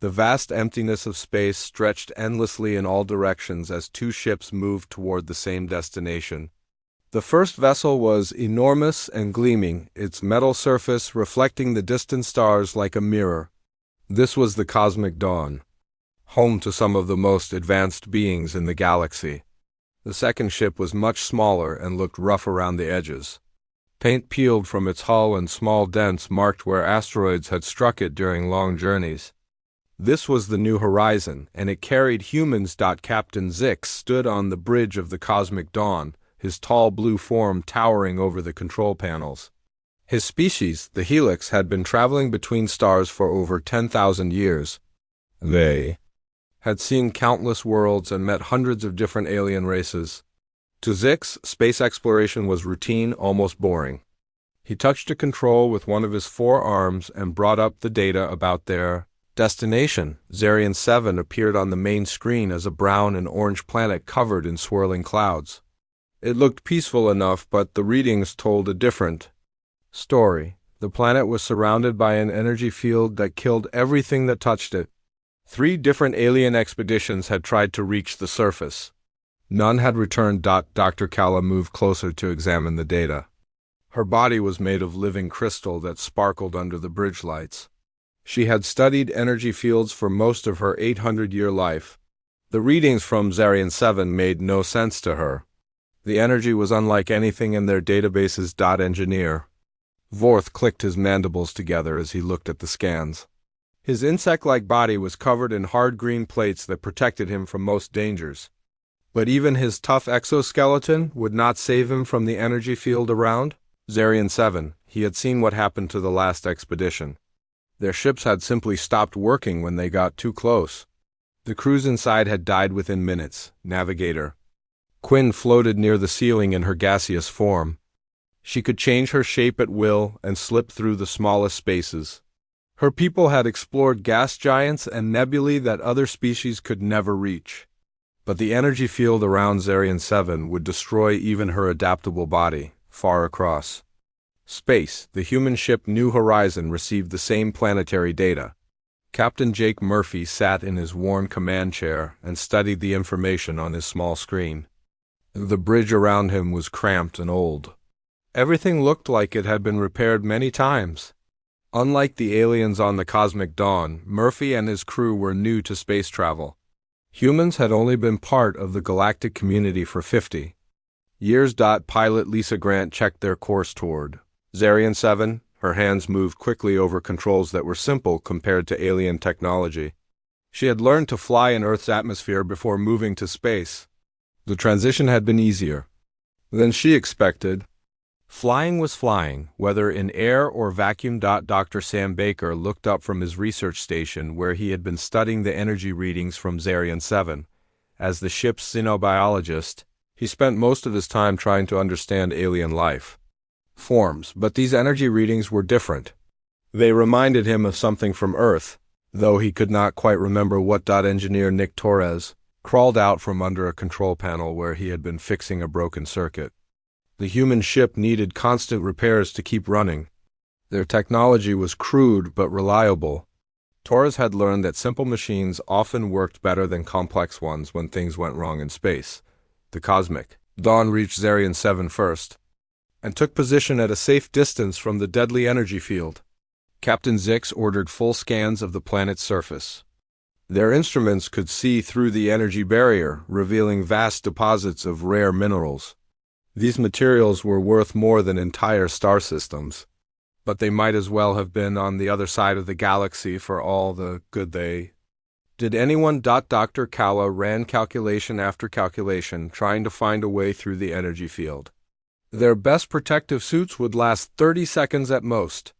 The vast emptiness of space stretched endlessly in all directions as two ships moved toward the same destination. The first vessel was enormous and gleaming, its metal surface reflecting the distant stars like a mirror. This was the Cosmic Dawn, home to some of the most advanced beings in the galaxy. The second ship was much smaller and looked rough around the edges. Paint peeled from its hull and small dents marked where asteroids had struck it during long journeys. This was the New Horizon, and it carried humans. Captain Zix stood on the bridge of the Cosmic Dawn, his tall blue form towering over the control panels. His species, the Helix, had been traveling between stars for over 10,000 years. They had seen countless worlds and met hundreds of different alien races. To Zix, space exploration was routine, almost boring. He touched a control with one of his four arms and brought up the data about their destination. Zarian 7 appeared on the main screen as a brown and orange planet covered in swirling clouds. It looked peaceful enough, but the readings told a different story. The planet was surrounded by an energy field that killed everything that touched it. 3 different alien expeditions had tried to reach the surface. None had returned. Dr. Kala moved closer to examine the data. Her body was made of living crystal that sparkled under the bridge lights. She had studied energy fields for most of her 800-year life. The readings from Zarian 7 made no sense to her. The energy was unlike anything in their databases. Engineer Vorth clicked his mandibles together as he looked at the scans. His insect-like body was covered in hard green plates that protected him from most dangers. But even his tough exoskeleton would not save him from the energy field around. Zarian 7, he had seen what happened to the last expedition. Their ships had simply stopped working when they got too close. The crews inside had died within minutes. Navigator Quinn floated near the ceiling in her gaseous form. She could change her shape at will and slip through the smallest spaces. Her people had explored gas giants and nebulae that other species could never reach. But the energy field around Zarian 7 would destroy even her adaptable body, far across space. The human ship New Horizon received the same planetary data. Captain Jake Murphy sat in his worn command chair and studied the information on his small screen. The bridge around him was cramped and old. Everything looked like it had been repaired many times. Unlike the aliens on the Cosmic Dawn, Murphy and his crew were new to space travel. Humans had only been part of the galactic community for 50 years. Pilot Lisa Grant checked their course toward Zarian 7. Her hands moved quickly over controls that were simple compared to alien technology. She had learned to fly in Earth's atmosphere before moving to space. The transition had been easier than she expected. Flying was flying, whether in air or vacuum. Dr. Sam Baker looked up from his research station where he had been studying the energy readings from Zarian 7. As the ship's xenobiologist, he spent most of his time trying to understand alien life forms, but these energy readings were different. They reminded him of something from Earth, though he could not quite remember what. Engineer Nick Torres crawled out from under a control panel where he had been fixing a broken circuit. The human ship needed constant repairs to keep running. Their technology was crude but reliable. Torres had learned that simple machines often worked better than complex ones when things went wrong in space. The Cosmic Dawn reached Zarian 7 first, and took position at a safe distance from the deadly energy field. Captain Zix ordered full scans of the planet's surface. Their instruments could see through the energy barrier, revealing vast deposits of rare minerals. These materials were worth more than entire star systems, but they might as well have been on the other side of the galaxy for all the good they did. Anyone? Dr. Kala ran calculation after calculation, trying to find a way through the energy field. Their best protective suits would last 30 seconds at most.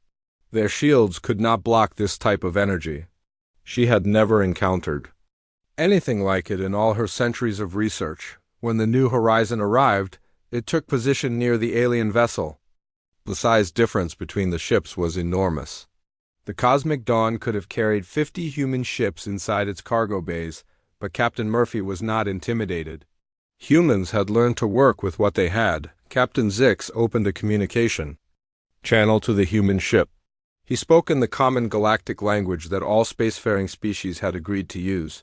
Their shields could not block this type of energy. She had never encountered anything like it in all her centuries of research. When the New Horizon arrived, it took position near the alien vessel. The size difference between the ships was enormous. The Cosmic Dawn could have carried 50 human ships inside its cargo bays, but Captain Murphy was not intimidated. Humans had learned to work with what they had. Captain Zix opened a communication channel to the human ship. He spoke in the common galactic language that all spacefaring species had agreed to use.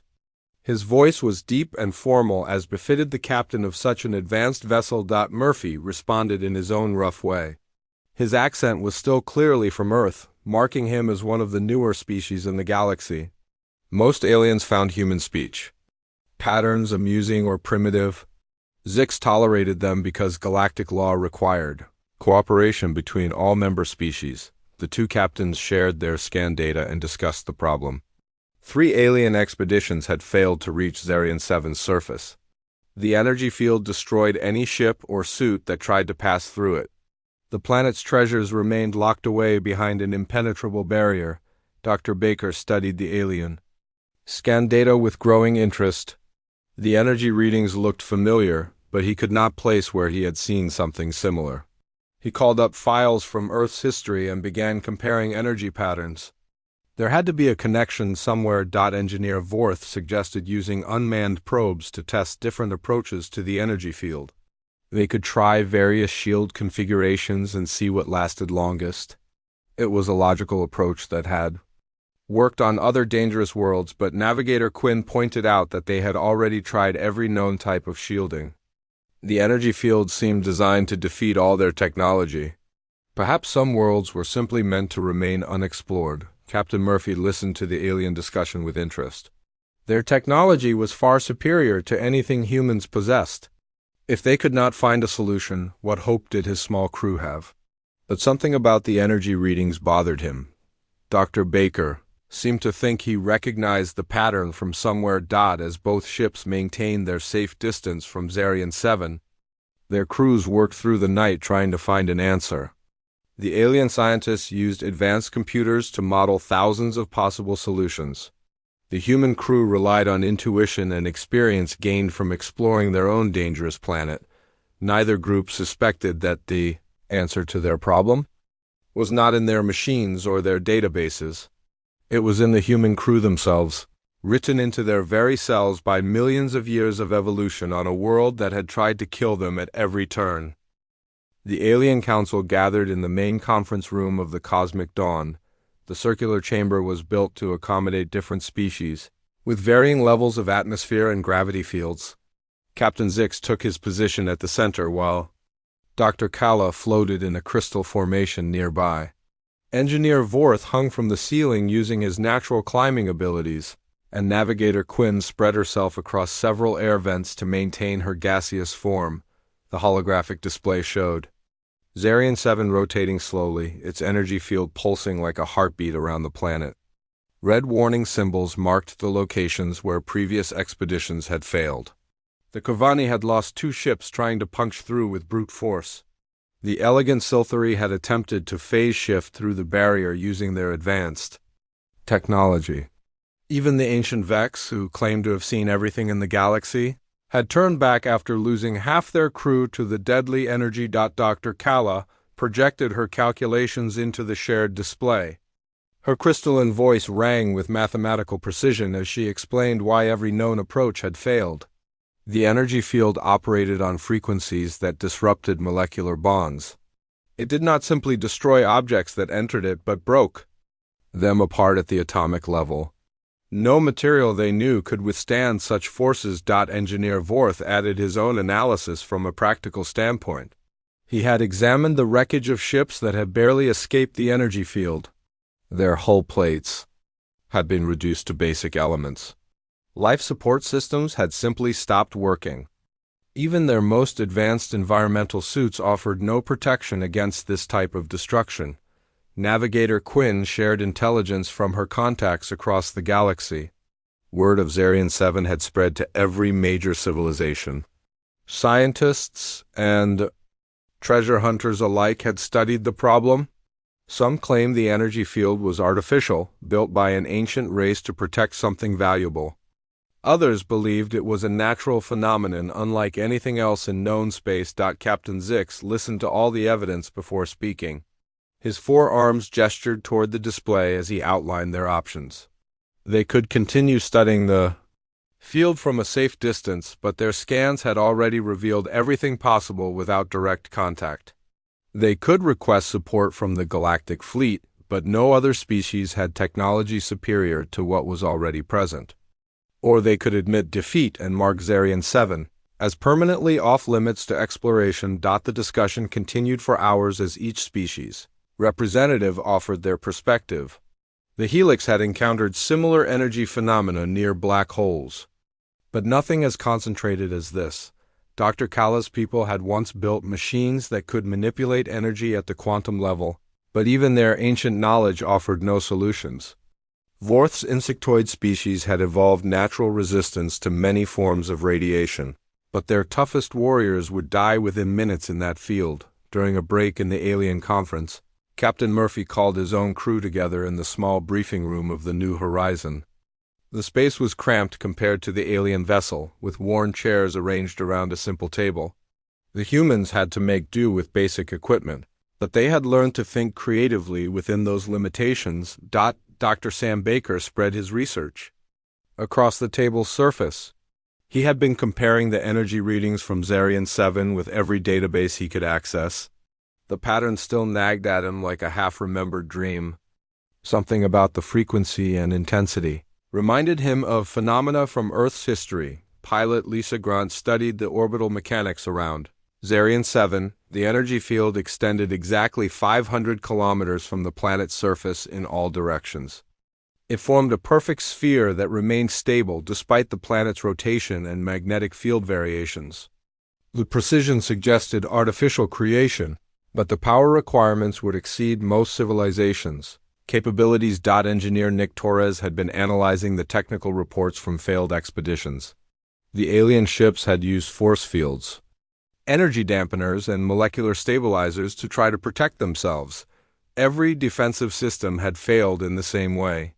His voice was deep and formal as befitted the captain of such an advanced vessel. Murphy responded in his own rough way. His accent was still clearly from Earth, marking him as one of the newer species in the galaxy. Most aliens found human speech patterns amusing or primitive. Zix tolerated them because galactic law required cooperation between all member species. The two captains shared their scan data and discussed the problem. 3 alien expeditions had failed to reach Zarian 7's surface. The energy field destroyed any ship or suit that tried to pass through it. The planet's treasures remained locked away behind an impenetrable barrier. Dr. Baker studied the alien. Scanned data with growing interest. The energy readings looked familiar, but he could not place where he had seen something similar. He called up files from Earth's history and began comparing energy patterns. There had to be a connection somewhere. Engineer Vorth suggested using unmanned probes to test different approaches to the energy field. They could try various shield configurations and see what lasted longest. It was a logical approach that had worked on other dangerous worlds, but Navigator Quinn pointed out that they had already tried every known type of shielding. The energy field seemed designed to defeat all their technology. Perhaps some worlds were simply meant to remain unexplored. Captain Murphy listened to the alien discussion with interest. Their technology was far superior to anything humans possessed. If they could not find a solution, what hope did his small crew have? But something about the energy readings bothered him. Dr. Baker seemed to think he recognized the pattern from somewhere. As both ships maintained their safe distance from Zarian 7, their crews worked through the night trying to find an answer. The alien scientists used advanced computers to model thousands of possible solutions. The human crew relied on intuition and experience gained from exploring their own dangerous planet. Neither group suspected that the answer to their problem was not in their machines or their databases. It was in the human crew themselves, written into their very cells by millions of years of evolution on a world that had tried to kill them at every turn. The Alien Council gathered in the main conference room of the Cosmic Dawn. The circular chamber was built to accommodate different species, with varying levels of atmosphere and gravity fields. Captain Zix took his position at the center while Dr. Kala floated in a crystal formation nearby. Engineer Vorth hung from the ceiling using his natural climbing abilities, and Navigator Quinn spread herself across several air vents to maintain her gaseous form, the holographic display showed. Zarian 7 rotating slowly, its energy field pulsing like a heartbeat around the planet. Red warning symbols marked the locations where previous expeditions had failed. The Kavani had lost 2 ships trying to punch through with brute force. The elegant Silthery had attempted to phase shift through the barrier using their advanced technology. Even the ancient Vex, who claimed to have seen everything in the galaxy, had turned back after losing half their crew to the deadly energy. Dr. Kala projected her calculations into the shared display. Her crystalline voice rang with mathematical precision as she explained why every known approach had failed. The energy field operated on frequencies that disrupted molecular bonds. It did not simply destroy objects that entered it, but broke them apart at the atomic level. No material they knew could withstand such forces. Engineer Vorth added his own analysis from a practical standpoint. He had examined the wreckage of ships that had barely escaped the energy field. Their hull plates had been reduced to basic elements. Life support systems had simply stopped working. Even their most advanced environmental suits offered no protection against this type of destruction. Navigator Quinn shared intelligence from her contacts across the galaxy. Word of Zarian 7 had spread to every major civilization. Scientists and treasure hunters alike had studied the problem. Some claimed the energy field was artificial, built by an ancient race to protect something valuable. Others believed it was a natural phenomenon unlike anything else in known space. Captain Zix listened to all the evidence before speaking. His 4 arms gestured toward the display as he outlined their options. They could continue studying the field from a safe distance, but their scans had already revealed everything possible without direct contact. They could request support from the Galactic Fleet, but no other species had technology superior to what was already present. Or they could admit defeat and mark Zarian 7 as permanently off-limits to exploration. The discussion continued for hours as each species representative offered their perspective. The Helix had encountered similar energy phenomena near black holes, but nothing as concentrated as this. Dr. Kala's people had once built machines that could manipulate energy at the quantum level, but even their ancient knowledge offered no solutions. Vorth's insectoid species had evolved natural resistance to many forms of radiation, but their toughest warriors would die within minutes in that field. During a break in the alien conference, Captain Murphy called his own crew together in the small briefing room of the New Horizon. The space was cramped compared to the alien vessel, with worn chairs arranged around a simple table. The humans had to make do with basic equipment, but they had learned to think creatively within those limitations. Dr. Sam Baker spread his research across the table's surface. He had been comparing the energy readings from Zarian 7 with every database he could access. The pattern still nagged at him like a half-remembered dream. Something about the frequency and intensity reminded him of phenomena from Earth's history. Pilot Lisa Grant studied the orbital mechanics around Zarian 7. The energy field extended exactly 500 kilometers from the planet's surface in all directions. It formed a perfect sphere that remained stable despite the planet's rotation and magnetic field variations. The precision suggested artificial creation, but the power requirements would exceed most civilizations. Capabilities. Engineer Nick Torres had been analyzing the technical reports from failed expeditions. The alien ships had used force fields, energy dampeners, and molecular stabilizers to try to protect themselves. Every defensive system had failed in the same way.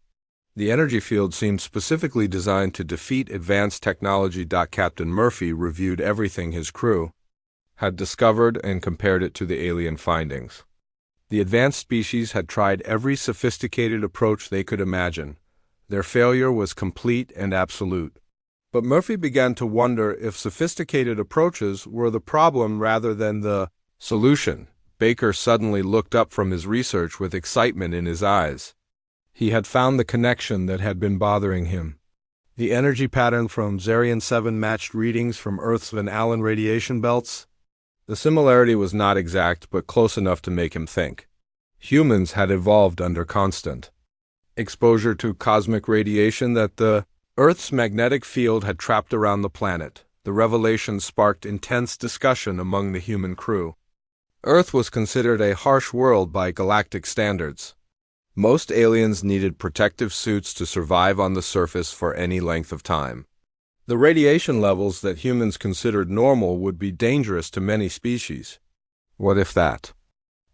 The energy field seemed specifically designed to defeat advanced technology. Captain Murphy reviewed everything his crew had discovered and compared it to the alien findings. The advanced species had tried every sophisticated approach they could imagine. Their failure was complete and absolute. But Murphy began to wonder if sophisticated approaches were the problem rather than the solution. Baker suddenly looked up from his research with excitement in his eyes. He had found the connection that had been bothering him. The energy pattern from Zarian 7 matched readings from Earth's Van Allen radiation belts. The similarity was not exact, but close enough to make him think. Humans had evolved under constant exposure to cosmic radiation that the Earth's magnetic field had trapped around the planet. The revelation sparked intense discussion among the human crew. Earth was considered a harsh world by galactic standards. Most aliens needed protective suits to survive on the surface for any length of time. The radiation levels that humans considered normal would be dangerous to many species. What if that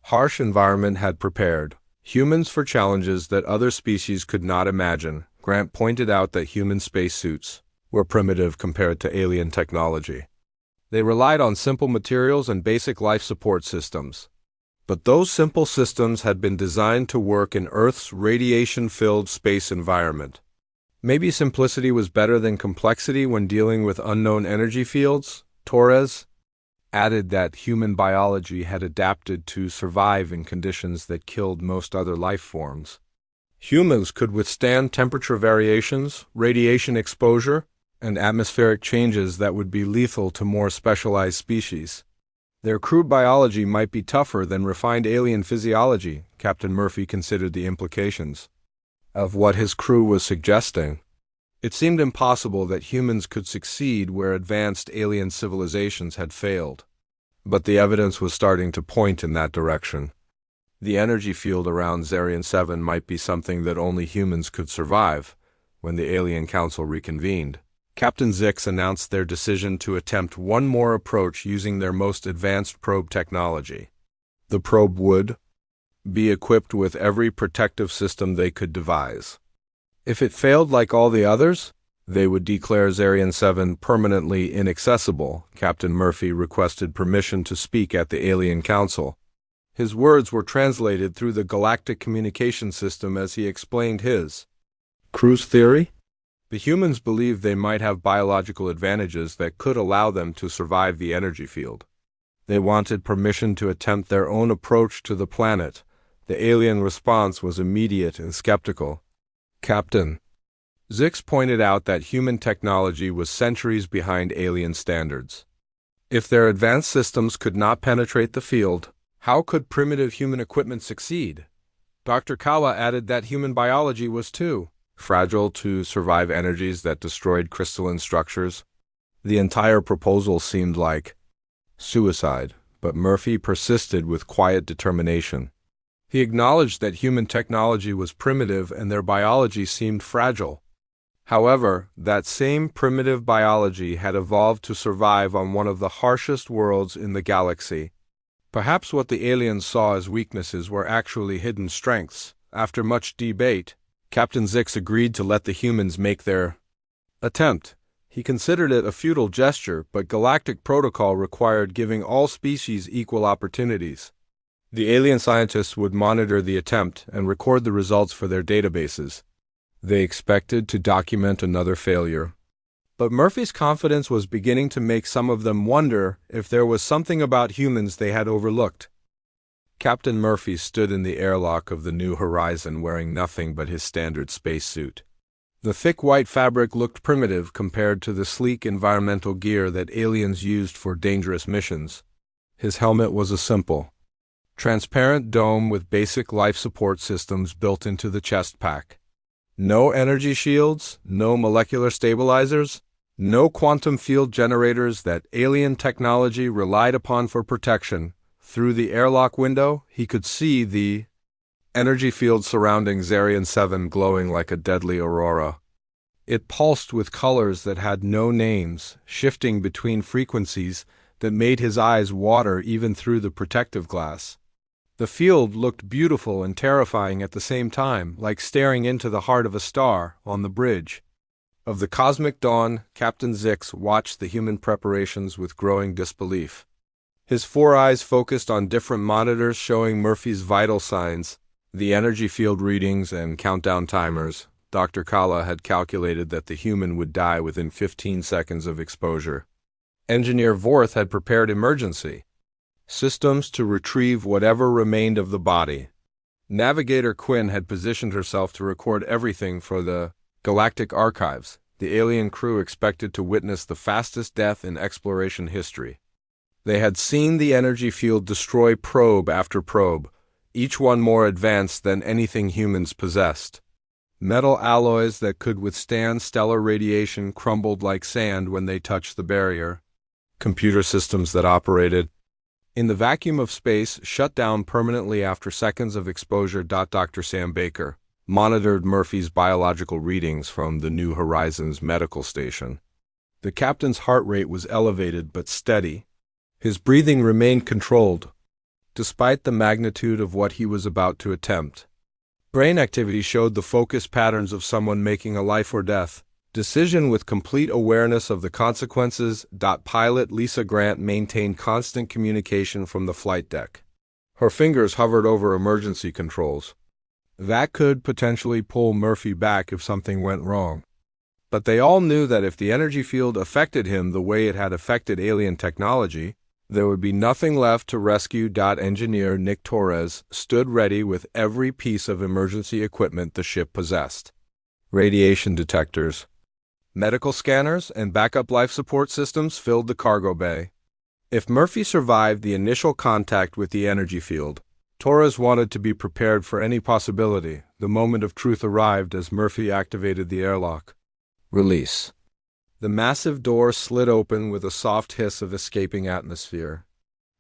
harsh environment had prepared humans for challenges that other species could not imagine? Grant pointed out that human spacesuits were primitive compared to alien technology. They relied on simple materials and basic life support systems. But those simple systems had been designed to work in Earth's radiation-filled space environment. Maybe simplicity was better than complexity when dealing with unknown energy fields. Torres added that human biology had adapted to survive in conditions that killed most other life forms. Humans could withstand temperature variations, radiation exposure, and atmospheric changes that would be lethal to more specialized species. Their crude biology might be tougher than refined alien physiology. Captain Murphy considered the implications of what his crew was suggesting. It seemed impossible that humans could succeed where advanced alien civilizations had failed. But the evidence was starting to point in that direction. The energy field around Zarian 7 might be something that only humans could survive. When the Alien Council reconvened, Captain Zix announced their decision to attempt one more approach using their most advanced probe technology. The probe would be equipped with every protective system they could devise. If it failed like all the others, they would declare Zarian 7 permanently inaccessible. Captain Murphy requested permission to speak at the Alien Council. His words were translated through the galactic communication system as he explained his crew's theory. The humans believed they might have biological advantages that could allow them to survive the energy field. They wanted permission to attempt their own approach to the planet. The alien response was immediate and skeptical. Captain Zix pointed out that human technology was centuries behind alien standards. If their advanced systems could not penetrate the field, how could primitive human equipment succeed? Dr. Kawa added that human biology was too fragile to survive energies that destroyed crystalline structures. The entire proposal seemed like suicide, but Murphy persisted with quiet determination. He acknowledged that human technology was primitive and their biology seemed fragile. However, that same primitive biology had evolved to survive on one of the harshest worlds in the galaxy. Perhaps what the aliens saw as weaknesses were actually hidden strengths. After much debate, Captain Zix agreed to let the humans make their attempt. He considered it a futile gesture, but galactic protocol required giving all species equal opportunities. The alien scientists would monitor the attempt and record the results for their databases. They expected to document another failure. But Murphy's confidence was beginning to make some of them wonder if there was something about humans they had overlooked. Captain Murphy stood in the airlock of the New Horizon wearing nothing but his standard spacesuit. The thick white fabric looked primitive compared to the sleek environmental gear that aliens used for dangerous missions. His helmet was a simple, transparent dome with basic life support systems built into the chest pack. No energy shields, no molecular stabilizers, no quantum field generators that alien technology relied upon for protection. Through the airlock window, he could see the energy field surrounding Zarian 7 glowing like a deadly aurora. It pulsed with colors that had no names, shifting between frequencies that made his eyes water even through the protective glass. The field looked beautiful and terrifying at the same time, like staring into the heart of a star on the bridge of the cosmic dawn. Captain Zix watched the human preparations with growing disbelief. His four eyes focused on different monitors showing Murphy's vital signs, the energy field readings and countdown timers. Dr. Kala had calculated that the human would die within 15 seconds of exposure. Engineer Vorth had prepared emergency systems to retrieve whatever remained of the body. Navigator Quinn had positioned herself to record everything for the Galactic Archives. The alien crew expected to witness the fastest death in exploration history. They had seen the energy field destroy probe after probe, each one more advanced than anything humans possessed. Metal alloys that could withstand stellar radiation crumbled like sand when they touched the barrier. Computer systems that operated in the vacuum of space shut down permanently after seconds of exposure. Dr. Sam Baker monitored Murphy's biological readings from the New Horizons medical station. The captain's heart rate was elevated but steady. His breathing remained controlled, despite the magnitude of what he was about to attempt. Brain activity showed the focused patterns of someone making a life or death decision with complete awareness of the consequences. Pilot Lisa Grant maintained constant communication from the flight deck. Her fingers hovered over emergency controls. That could potentially pull Murphy back if something went wrong. But they all knew that if the energy field affected him the way it had affected alien technology, there would be nothing left to rescue. Engineer Nick Torres stood ready with every piece of emergency equipment the ship possessed. Radiation detectors, medical scanners, and backup life support systems filled the cargo bay. If Murphy survived the initial contact with the energy field, Torres wanted to be prepared for any possibility. The moment of truth arrived as Murphy activated the airlock. Release. The massive door slid open with a soft hiss of escaping atmosphere.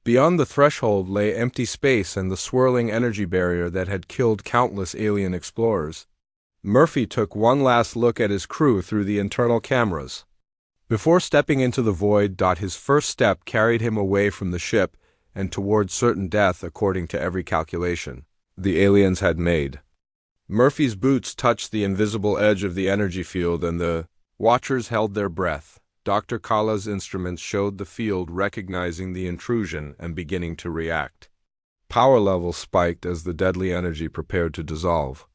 Beyond the threshold lay empty space and the swirling energy barrier that had killed countless alien explorers. Murphy took one last look at his crew through the internal cameras. Before stepping into the void, his first step carried him away from the ship and toward certain death according to every calculation the aliens had made. Murphy's boots touched the invisible edge of the energy field and the watchers held their breath. Dr. Kala's instruments showed the field recognizing the intrusion and beginning to react. Power levels spiked as the deadly energy prepared to dissolve.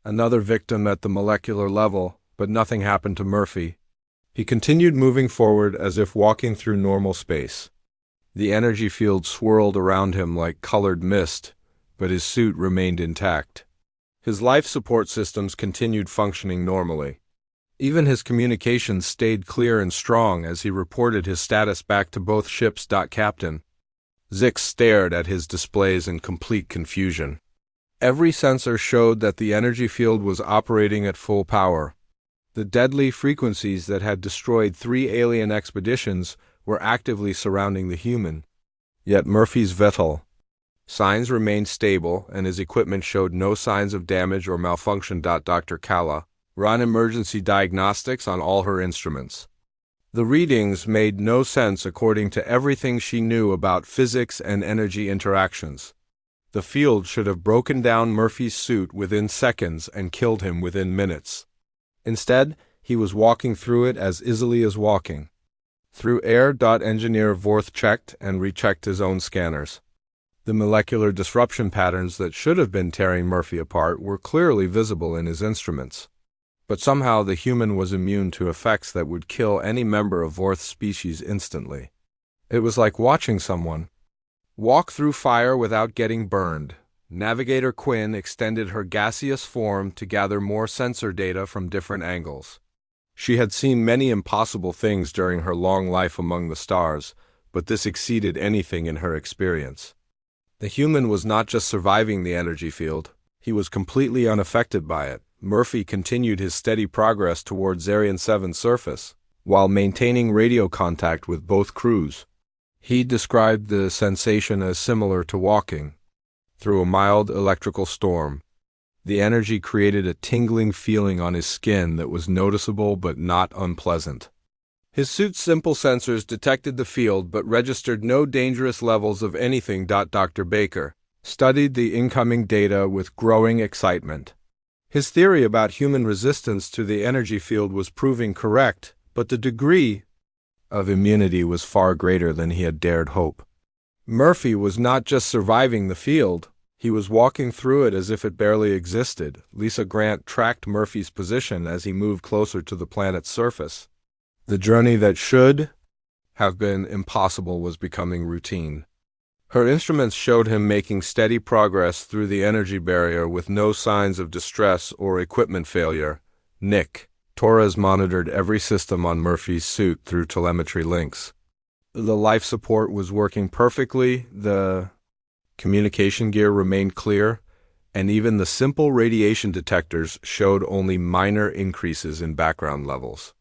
Another victim at the molecular level, but nothing happened to Murphy. He continued moving forward as if walking through normal space. The energy field swirled around him like colored mist, but his suit remained intact. His life support systems continued functioning normally. Even his communications stayed clear and strong as he reported his status back to both ships. Captain Zix stared at his displays in complete confusion. Every sensor showed that the energy field was operating at full power. The deadly frequencies that had destroyed 3 alien expeditions were actively surrounding the human. Yet Murphy's vital signs remained stable, and his equipment showed no signs of damage or malfunction. Dr. Kala ran emergency diagnostics on all her instruments. The readings made no sense according to everything she knew about physics and energy interactions. The field should have broken down Murphy's suit within seconds and killed him within minutes. Instead, he was walking through it as easily as walking through air. Engineer Vorth checked and rechecked his own scanners. The molecular disruption patterns that should have been tearing Murphy apart were clearly visible in his instruments. But somehow the human was immune to effects that would kill any member of Vorth's species instantly. It was like watching someone walk through fire without getting burned. Navigator Quinn extended her gaseous form to gather more sensor data from different angles. She had seen many impossible things during her long life among the stars, but this exceeded anything in her experience. The human was not just surviving the energy field, he was completely unaffected by it. Murphy continued his steady progress toward Zarian 7's surface, while maintaining radio contact with both crews. He described the sensation as similar to walking through a mild electrical storm. The energy created a tingling feeling on his skin that was noticeable but not unpleasant. His suit's simple sensors detected the field but registered no dangerous levels of anything. Dr. Baker studied the incoming data with growing excitement. His theory about human resistance to the energy field was proving correct, but the degree of immunity was far greater than he had dared hope. Murphy was not just surviving the field, he was walking through it as if it barely existed. Lisa Grant tracked Murphy's position as he moved closer to the planet's surface. The journey that should have been impossible was becoming routine. Her instruments showed him making steady progress through the energy barrier with no signs of distress or equipment failure. Nick Torres monitored every system on Murphy's suit through telemetry links. The life support was working perfectly, the communication gear remained clear, and even the simple radiation detectors showed only minor increases in background levels.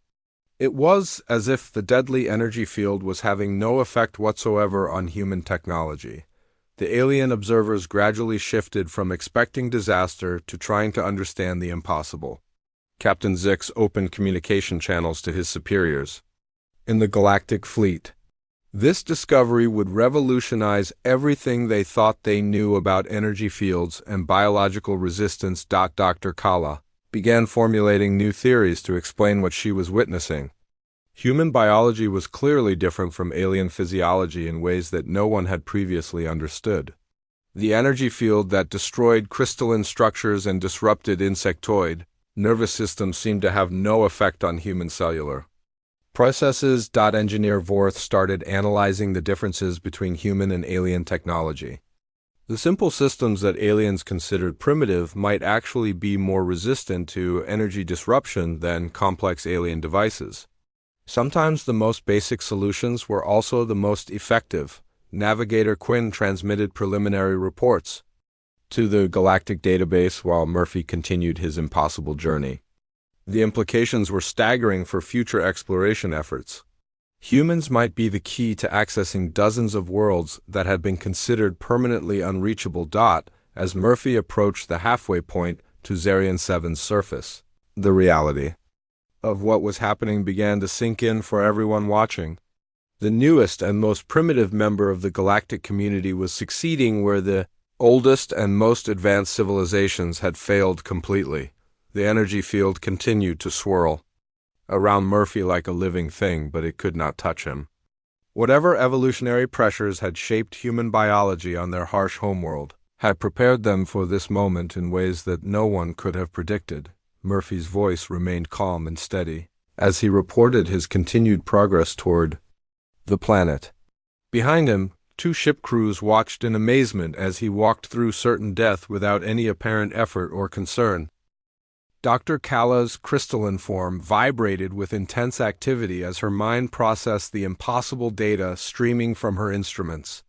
It was as if the deadly energy field was having no effect whatsoever on human technology. The alien observers gradually shifted from expecting disaster to trying to understand the impossible. Captain Zix opened communication channels to his superiors in the Galactic Fleet. This discovery would revolutionize everything they thought they knew about energy fields and biological resistance. Dr. Kala began formulating new theories to explain what she was witnessing. Human biology was clearly different from alien physiology in ways that no one had previously understood. The energy field that destroyed crystalline structures and disrupted insectoid nervous systems seemed to have no effect on human cellular processes. Engineer Vorth started analyzing the differences between human and alien technology. The simple systems that aliens considered primitive might actually be more resistant to energy disruption than complex alien devices. Sometimes the most basic solutions were also the most effective. Navigator Quinn transmitted preliminary reports to the Galactic database while Murphy continued his impossible journey. The implications were staggering for future exploration efforts. Humans might be the key to accessing dozens of worlds that had been considered permanently unreachable. As Murphy approached the halfway point to Zarian 7's surface, the reality of what was happening began to sink in for everyone watching. The newest and most primitive member of the galactic community was succeeding where the oldest and most advanced civilizations had failed completely. The energy field continued to swirl around Murphy like a living thing, but it could not touch him. Whatever evolutionary pressures had shaped human biology on their harsh homeworld had prepared them for this moment in ways that no one could have predicted. Murphy's voice remained calm and steady as he reported his continued progress toward the planet. Behind him, Two ship crews watched in amazement as he walked through certain death without any apparent effort or concern. Dr. Kalla's crystalline form vibrated with intense activity as her mind processed the impossible data streaming from her instruments.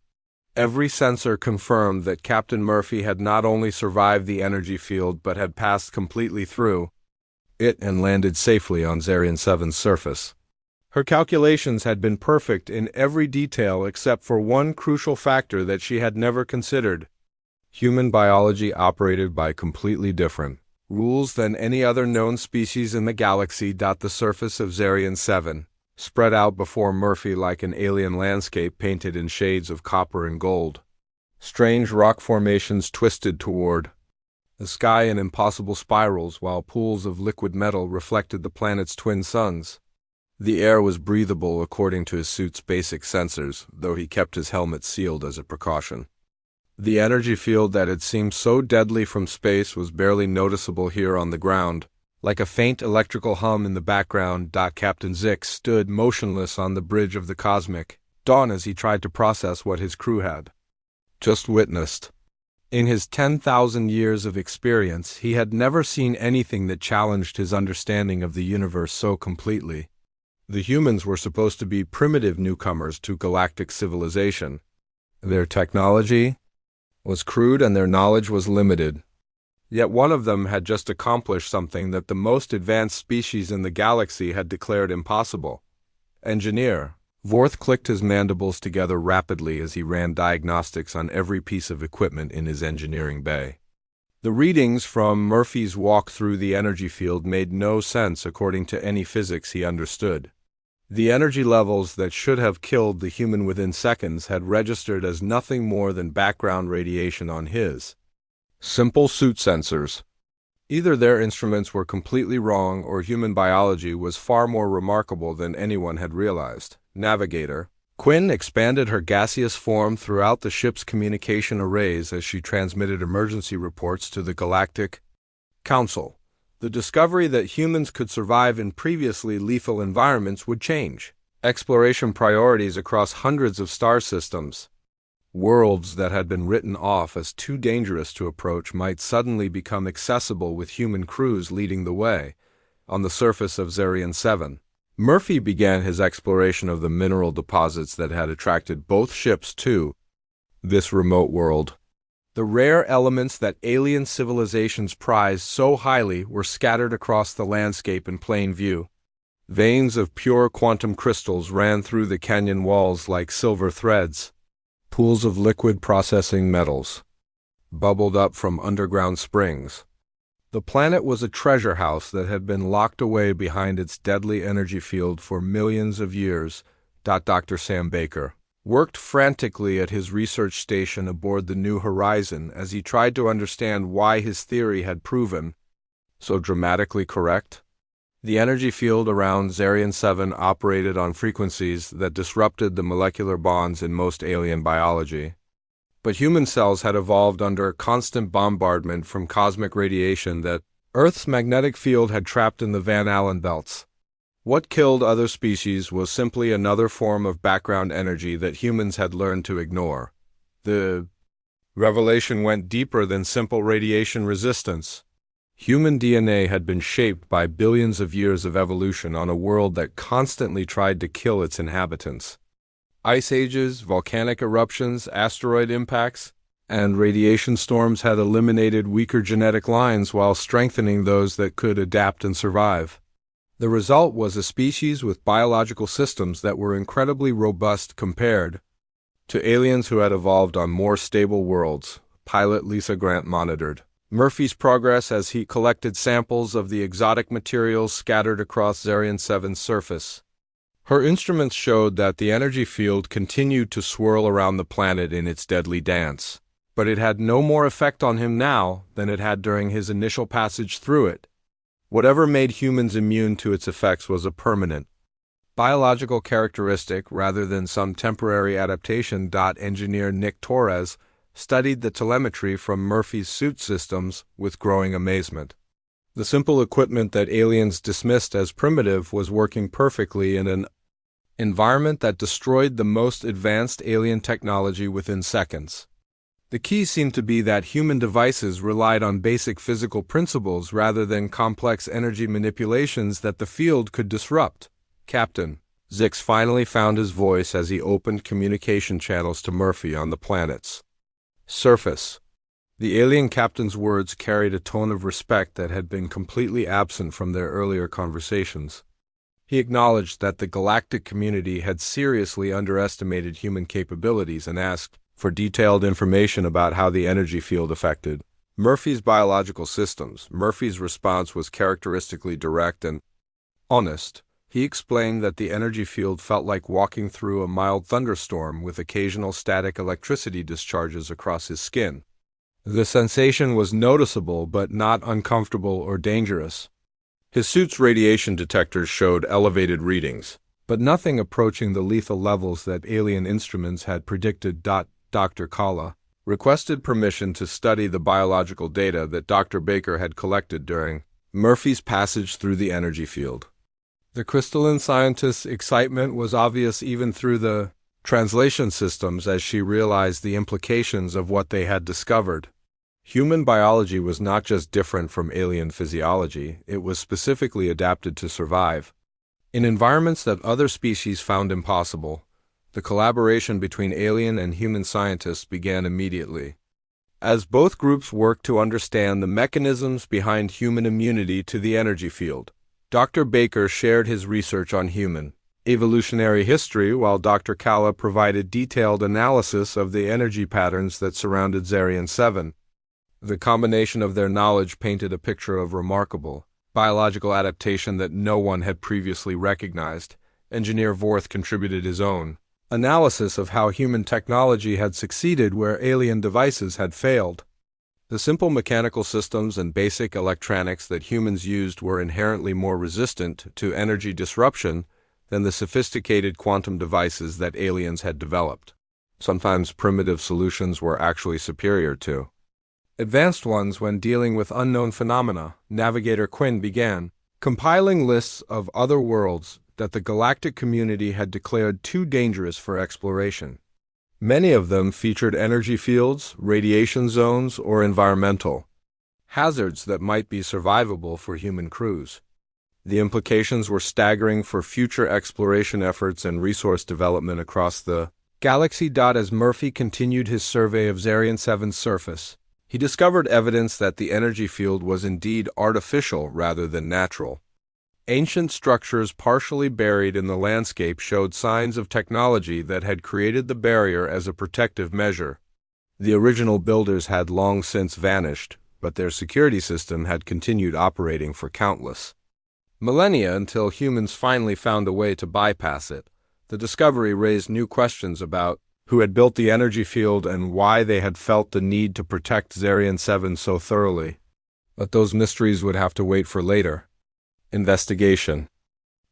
Every sensor confirmed that Captain Murphy had not only survived the energy field but had passed completely through it and landed safely on Zarian 7's surface. Her calculations had been perfect in every detail except for one crucial factor that she had never considered. Human biology operated by completely different rules than any other known species in the galaxy. The surface of Zarian 7 spread out before Murphy like an alien landscape painted in shades of copper and gold. Strange rock formations twisted toward the sky in impossible spirals, while pools of liquid metal reflected the planet's twin suns. The air was breathable according to his suit's basic sensors, though he kept his helmet sealed as a precaution. The energy field that had seemed so deadly from space was barely noticeable here on the ground. Like a faint electrical hum in the background, Captain Zix stood motionless on the bridge of the cosmic dawn as he tried to process what his crew had just witnessed. In his 10,000 years of experience, he had never seen anything that challenged his understanding of the universe so completely. The humans were supposed to be primitive newcomers to galactic civilization. Their technology was crude and their knowledge was limited. Yet one of them had just accomplished something that the most advanced species in the galaxy had declared impossible. Engineer. Vorth clicked his mandibles together rapidly as he ran diagnostics on every piece of equipment in his engineering bay. The readings from Murphy's walk through the energy field made no sense according to any physics he understood. The energy levels that should have killed the human within seconds had registered as nothing more than background radiation on his simple suit sensors. Either their instruments were completely wrong or human biology was far more remarkable than anyone had realized. Navigator. Quinn expanded her gaseous form throughout the ship's communication arrays as she transmitted emergency reports to the Galactic Council. The discovery that humans could survive in previously lethal environments would change exploration priorities across hundreds of star systems. Worlds that had been written off as too dangerous to approach might suddenly become accessible with human crews leading the way. On the surface of Zarian 7, Murphy began his exploration of the mineral deposits that had attracted both ships to this remote world. The rare elements that alien civilizations prized so highly were scattered across the landscape in plain view. Veins of pure quantum crystals ran through the canyon walls like silver threads. Pools of liquid processing metals bubbled up from underground springs. The planet was a treasure house that had been locked away behind its deadly energy field for millions of years. Dr. Sam Baker worked frantically at his research station aboard the New Horizon as he tried to understand why his theory had proven so dramatically correct. The energy field around Zarian 7 operated on frequencies that disrupted the molecular bonds in most alien biology. But human cells had evolved under constant bombardment from cosmic radiation that Earth's magnetic field had trapped in the Van Allen belts. What killed other species was simply another form of background energy that humans had learned to ignore. The revelation went deeper than simple radiation resistance. Human DNA had been shaped by billions of years of evolution on a world that constantly tried to kill its inhabitants. Ice ages, volcanic eruptions, asteroid impacts, and radiation storms had eliminated weaker genetic lines while strengthening those that could adapt and survive. The result was a species with biological systems that were incredibly robust compared to aliens who had evolved on more stable worlds. Pilot Lisa Grant monitored Murphy's progress as he collected samples of the exotic materials scattered across Zarian 7's surface. Her instruments showed that the energy field continued to swirl around the planet in its deadly dance, but it had no more effect on him now than it had during his initial passage through it. Whatever made humans immune to its effects was a permanent biological characteristic rather than some temporary adaptation. Engineer Nick Torres studied the telemetry from Murphy's suit systems with growing amazement. The simple equipment that aliens dismissed as primitive was working perfectly in an environment that destroyed the most advanced alien technology within seconds. The key seemed to be that human devices relied on basic physical principles rather than complex energy manipulations that the field could disrupt. Captain Zix finally found his voice as he opened communication channels to Murphy on the planet's surface. The alien captain's words carried a tone of respect that had been completely absent from their earlier conversations. He acknowledged that the galactic community had seriously underestimated human capabilities and asked for detailed information about how the energy field affected Murphy's biological systems. Murphy's response was characteristically direct and honest. He explained that the energy field felt like walking through a mild thunderstorm with occasional static electricity discharges across his skin. The sensation was noticeable but not uncomfortable or dangerous. His suit's radiation detectors showed elevated readings, but nothing approaching the lethal levels that alien instruments had predicted. Dr. Kala requested permission to study the biological data that Dr. Baker had collected during Murphy's passage through the energy field. The crystalline scientist's excitement was obvious even through the translation systems as she realized the implications of what they had discovered. Human biology was not just different from alien physiology, it was specifically adapted to survive in environments that other species found impossible. The collaboration between alien and human scientists began immediately. As both groups worked to understand the mechanisms behind human immunity to the energy field, Dr. Baker shared his research on human evolutionary history while Dr. Kala provided detailed analysis of the energy patterns that surrounded Zarian 7. The combination of their knowledge painted a picture of remarkable biological adaptation that no one had previously recognized. Engineer Vorth contributed his own analysis of how human technology had succeeded where alien devices had failed. The simple mechanical systems and basic electronics that humans used were inherently more resistant to energy disruption than the sophisticated quantum devices that aliens had developed. Sometimes primitive solutions were actually superior to advanced ones when dealing with unknown phenomena. Navigator Quinn began compiling lists of other worlds that the galactic community had declared too dangerous for exploration. Many of them featured energy fields, radiation zones, or environmental hazards that might be survivable for human crews. The implications were staggering for future exploration efforts and resource development across the galaxy. As Murphy continued his survey of Zarian 7's surface, he discovered evidence that the energy field was indeed artificial rather than natural. Ancient structures partially buried in the landscape showed signs of technology that had created the barrier as a protective measure. The original builders had long since vanished, but their security system had continued operating for countless millennia until humans finally found a way to bypass it. The discovery raised new questions about who had built the energy field and why they had felt the need to protect Zarian 7 so thoroughly. But those mysteries would have to wait for later investigation.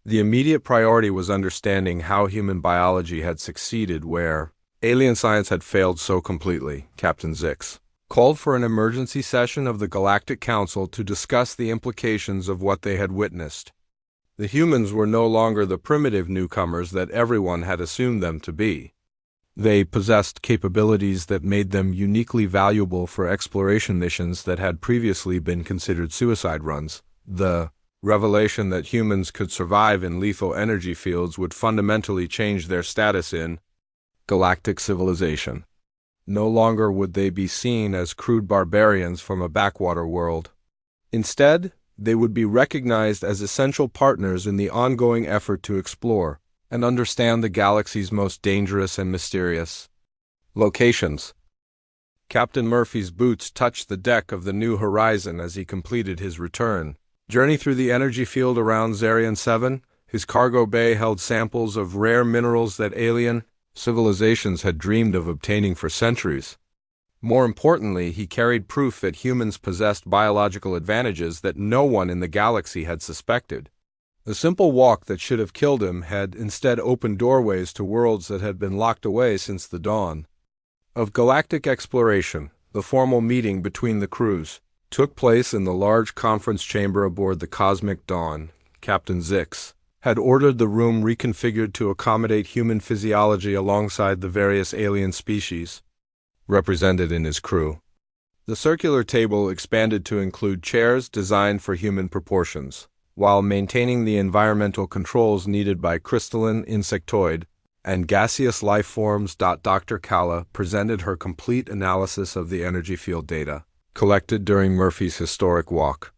The immediate priority was understanding how human biology had succeeded where alien science had failed so completely. Captain Zix called for an emergency session of the Galactic Council to discuss the implications of what they had witnessed. The humans were no longer the primitive newcomers that everyone had assumed them to be. They possessed capabilities that made them uniquely valuable for exploration missions that had previously been considered suicide runs. The revelation that humans could survive in lethal energy fields would fundamentally change their status in galactic civilization. No longer would they be seen as crude barbarians from a backwater world. Instead, they would be recognized as essential partners in the ongoing effort to explore and understand the galaxy's most dangerous and mysterious locations. Captain Murphy's boots touched the deck of the New Horizon as he completed his return journey through the energy field around Zarian 7. His cargo bay held samples of rare minerals that alien civilizations had dreamed of obtaining for centuries. More importantly, he carried proof that humans possessed biological advantages that no one in the galaxy had suspected. The simple walk that should have killed him had instead opened doorways to worlds that had been locked away since the dawn of galactic exploration. The formal meeting between the crews took place in the large conference chamber aboard the Cosmic Dawn. Captain Zix had ordered the room reconfigured to accommodate human physiology alongside the various alien species represented in his crew. The circular table expanded to include chairs designed for human proportions, while maintaining the environmental controls needed by crystalline, insectoid, and gaseous life forms. Dr. Kala presented her complete analysis of the energy field data collected during Murphy's historic walk.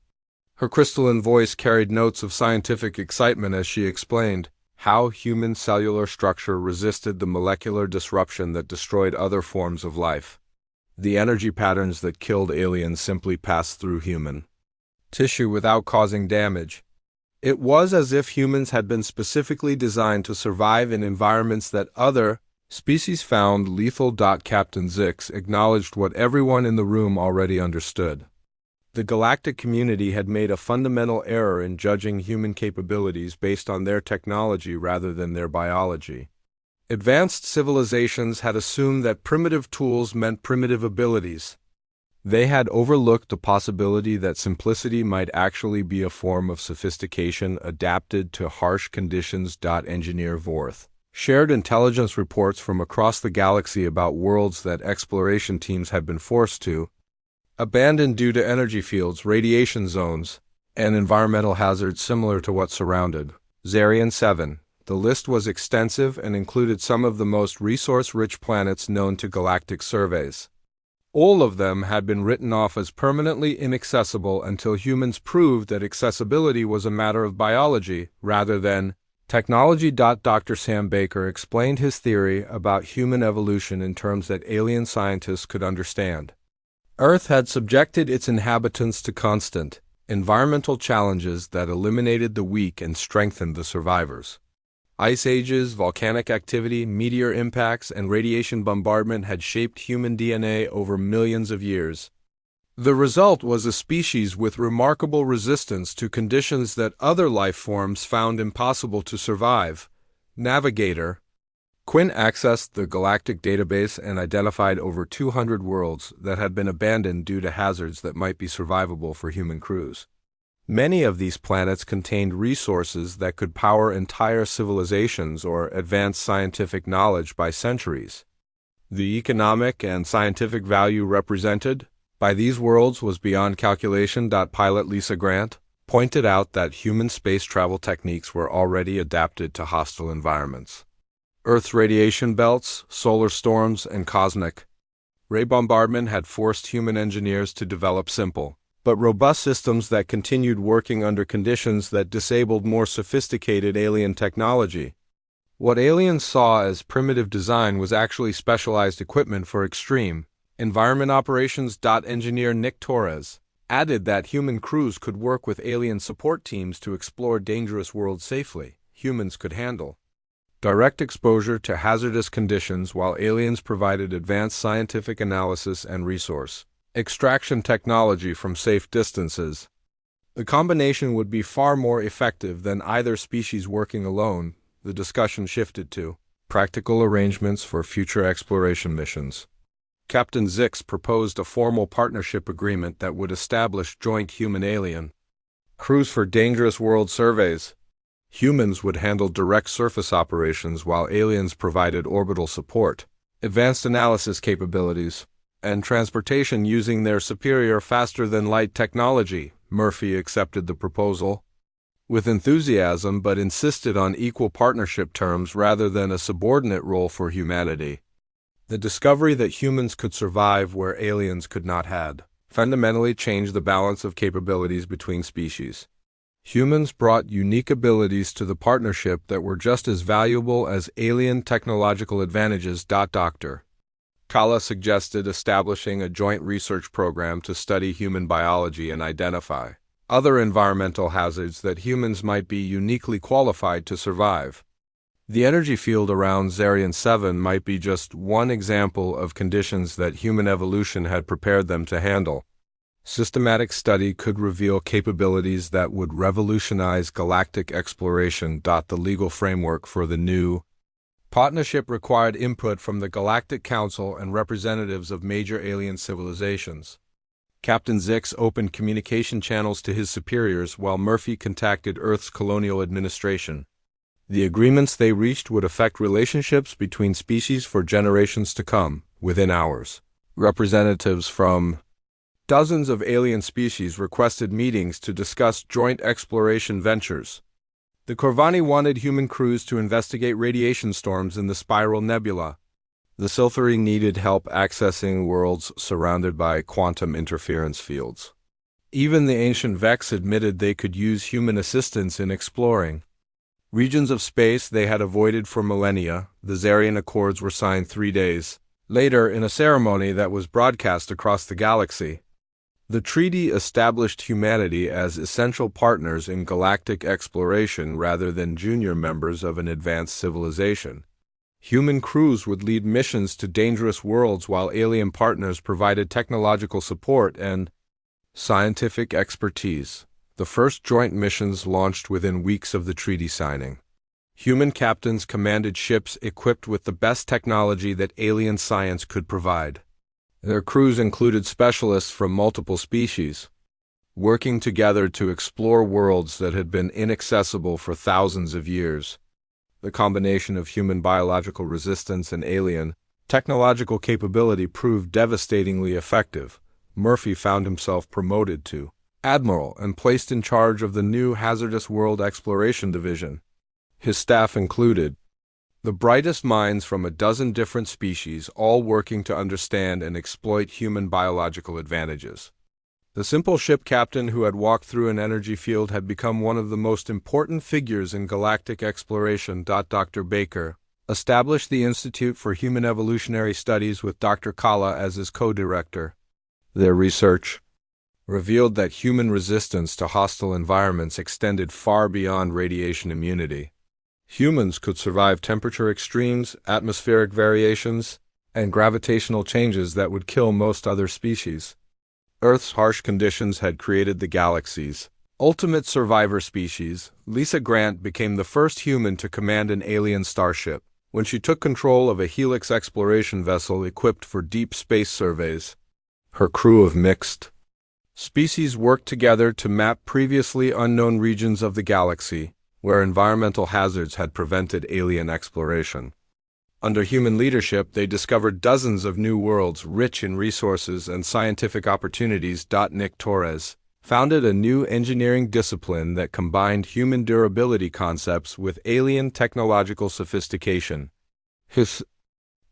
Her crystalline voice carried notes of scientific excitement as she explained how human cellular structure resisted the molecular disruption that destroyed other forms of life. The energy patterns that killed aliens simply passed through human tissue without causing damage. It was as if humans had been specifically designed to survive in environments that other species found lethal. Captain Zix acknowledged what everyone in the room already understood. The galactic community had made a fundamental error in judging human capabilities based on their technology rather than their biology. Advanced civilizations had assumed that primitive tools meant primitive abilities. They had overlooked the possibility that simplicity might actually be a form of sophistication adapted to harsh conditions. Engineer Vorth shared intelligence reports from across the galaxy about worlds that exploration teams had been forced to abandon due to energy fields, radiation zones, and environmental hazards similar to what surrounded Zarian 7. The list was extensive and included some of the most resource-rich planets known to galactic surveys. All of them had been written off as permanently inaccessible until humans proved that accessibility was a matter of biology rather than technology. Dr. Sam Baker explained his theory about human evolution in terms that alien scientists could understand. Earth had subjected its inhabitants to constant environmental challenges that eliminated the weak and strengthened the survivors. Ice ages, volcanic activity, meteor impacts, and radiation bombardment had shaped human DNA over millions of years. The result was a species with remarkable resistance to conditions that other life forms found impossible to survive. Navigator Quinn accessed the galactic database and identified over 200 worlds that had been abandoned due to hazards that might be survivable for human crews. Many of these planets contained resources that could power entire civilizations or advance scientific knowledge by centuries. The economic and scientific value represented by these worlds was beyond calculation. Pilot Lisa Grant pointed out that human space travel techniques were already adapted to hostile environments. Earth's radiation belts, solar storms, and cosmic ray bombardment had forced human engineers to develop simple but robust systems that continued working under conditions that disabled more sophisticated alien technology. What aliens saw as primitive design was actually specialized equipment for extreme environment operations. Engineer Nick Torres added that human crews could work with alien support teams to explore dangerous worlds safely. Humans could handle direct exposure to hazardous conditions while aliens provided advanced scientific analysis and resource extraction technology from safe distances. The combination would be far more effective than either species working alone. The discussion shifted to practical arrangements for future exploration missions. Captain Zix proposed a formal partnership agreement that would establish joint human-alien crews for dangerous world surveys. Humans would handle direct surface operations while aliens provided orbital support, advanced analysis capabilities, and transportation using their superior faster-than-light technology. Murphy accepted the proposal with enthusiasm but insisted on equal partnership terms rather than a subordinate role for humanity. The discovery that humans could survive where aliens could not had fundamentally changed the balance of capabilities between species. Humans brought unique abilities to the partnership that were just as valuable as alien technological advantages. Dr. Kala suggested establishing a joint research program to study human biology and identify other environmental hazards that humans might be uniquely qualified to survive. The energy field around Zarian 7 might be just one example of conditions that human evolution had prepared them to handle. Systematic study could reveal capabilities that would revolutionize galactic exploration. The legal framework for the new partnership required input from the Galactic Council and representatives of major alien civilizations. Captain Zix opened communication channels to his superiors while Murphy contacted Earth's colonial administration. The agreements they reached would affect relationships between species for generations to come, within hours. Representatives from dozens of alien species requested meetings to discuss joint exploration ventures. The Corvani wanted human crews to investigate radiation storms in the Spiral Nebula. The Silthari needed help accessing worlds surrounded by quantum interference fields. Even the ancient Vex admitted they could use human assistance in exploring regions of space they had avoided for millennia. The Zarian Accords were signed 3 days later in a ceremony that was broadcast across the galaxy. The treaty established humanity as essential partners in galactic exploration rather than junior members of an advanced civilization. Human crews would lead missions to dangerous worlds while alien partners provided technological support and scientific expertise. The first joint missions launched within weeks of the treaty signing. Human captains commanded ships equipped with the best technology that alien science could provide. Their crews included specialists from multiple species, working together to explore worlds that had been inaccessible for thousands of years. The combination of human biological resistance and alien technological capability proved devastatingly effective. Murphy found himself promoted to Admiral and placed in charge of the new Hazardous World Exploration Division. His staff included the brightest minds from a dozen different species, all working to understand and exploit human biological advantages. The simple ship captain who had walked through an energy field had become one of the most important figures in galactic exploration. Dr. Baker established the Institute for Human Evolutionary Studies with Dr. Kala as his co-director. Their research revealed that human resistance to hostile environments extended far beyond radiation immunity. Humans could survive temperature extremes, atmospheric variations, and gravitational changes that would kill most other species. Earth's harsh conditions had created the galaxy's ultimate survivor species. Lisa Grant became the first human to command an alien starship when she took control of a Helix exploration vessel equipped for deep space surveys. Her crew of mixed species worked together to map previously unknown regions of the galaxy, where environmental hazards had prevented alien exploration. Under human leadership, they discovered dozens of new worlds rich in resources and scientific opportunities. Nick Torres founded a new engineering discipline that combined human durability concepts with alien technological sophistication. His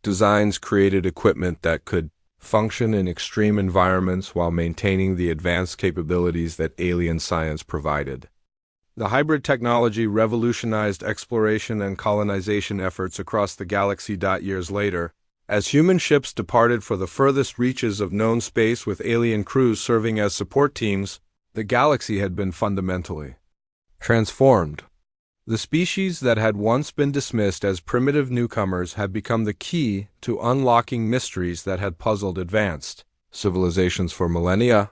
designs created equipment that could function in extreme environments while maintaining the advanced capabilities that alien science provided. The hybrid technology revolutionized exploration and colonization efforts across the galaxy. Years later, as human ships departed for the furthest reaches of known space with alien crews serving as support teams, the galaxy had been fundamentally transformed. The species that had once been dismissed as primitive newcomers had become the key to unlocking mysteries that had puzzled advanced civilizations for millennia.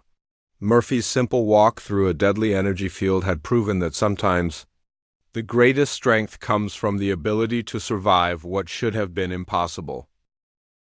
Murphy's simple walk through a deadly energy field had proven that sometimes the greatest strength comes from the ability to survive what should have been impossible.